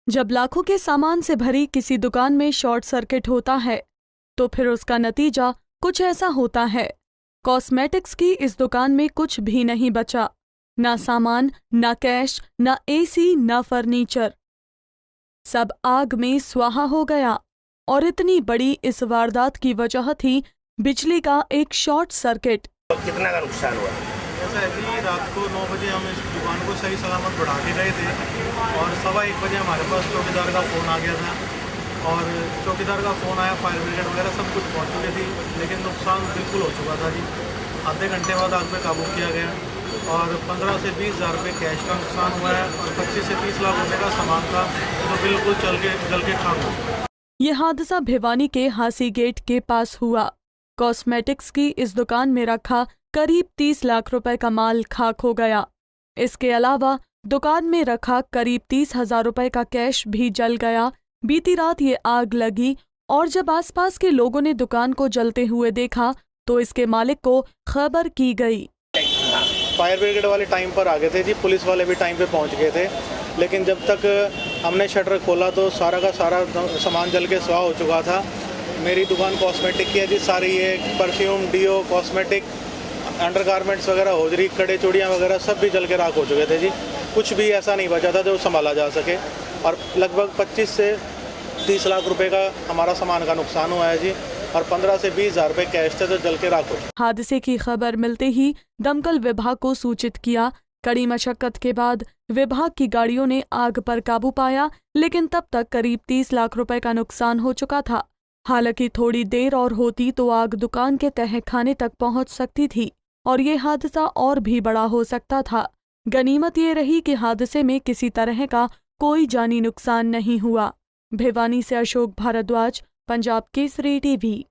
जब लाखों के सामान से भरी किसी दुकान में शॉर्ट सर्किट होता है तो फिर उसका नतीजा कुछ ऐसा होता है। कॉस्मेटिक्स की इस दुकान में कुछ भी नहीं बचा, ना सामान, ना कैश, ना एसी, ना फर्नीचर। सब आग में स्वाहा हो गया और इतनी बड़ी इस वारदात की वजह थी बिजली का एक शॉर्ट सर्किट। कितना का नुकसान हुआ? ऐसा है कि रात को 9 बजे हम इस दुकान को सही सलामत बढ़ा के गए थे और 1:15 बजे हमारे पास चौकीदार का फ़ोन आ गया था और चौकीदार का फ़ोन आया, फायर ब्रिगेड वगैरह सब कुछ पहुंच चुकी थी, लेकिन नुकसान बिल्कुल हो चुका था जी। आधे घंटे बाद आग पे काबू किया गया और 15 से 20 हज़ार रुपये कैश का नुकसान हुआ है और 25 से 30 लाख रुपये का सामान था तो बिल्कुल जल के खाक हो चुका। ये हादसा भिवानी के हासी गेट के पास हुआ। कॉस्मेटिक्स की इस दुकान में रखा करीब 30 लाख रुपए का माल खाक हो गया। इसके अलावा दुकान में रखा करीब 30,000 रुपए का कैश भी जल गया। बीती रात ये आग लगी और जब आसपास के लोगों ने दुकान को जलते हुए देखा तो इसके मालिक को खबर की गई। फायर ब्रिगेड वाले टाइम पर आ गए थे जी, पुलिस वाले भी टाइम पे पहुंच गए थे, लेकिन जब तक हमने शटर खोला तो सारा का सारा सामान जल के स्वाह हो चुका था। मेरी दुकान कॉस्मेटिक की है जी, सारी ये परफ्यूम, डीओ, कॉस्मेटिक, अंडरगारमेंट्स वगैरह, होजरी, कड़े, चूड़ियाँ वगैरह सब भी जल के राख हो चुके थे जी। कुछ भी ऐसा नहीं बचा था जो संभाला जा सके और लगभग 25 से 30 लाख रुपए का हमारा सामान का नुकसान हुआ है जी और 15 से 20 हज़ार रुपये कैश थे जो जल के राख हो। हादसे की खबर मिलते ही दमकल विभाग को सूचित किया। कड़ी मशक्कत के बाद विभाग की गाड़ियों ने आग पर काबू पाया, लेकिन तब तक करीब 30 लाख रुपए का नुकसान हो चुका था। हालांकि थोड़ी देर और होती तो आग दुकान के तहखाने तक पहुंच सकती थी और ये हादसा और भी बड़ा हो सकता था। गनीमत ये रही कि हादसे में किसी तरह का कोई जानी नुकसान नहीं हुआ। भिवानी से अशोक भारद्वाज, पंजाब केसरी टीवी।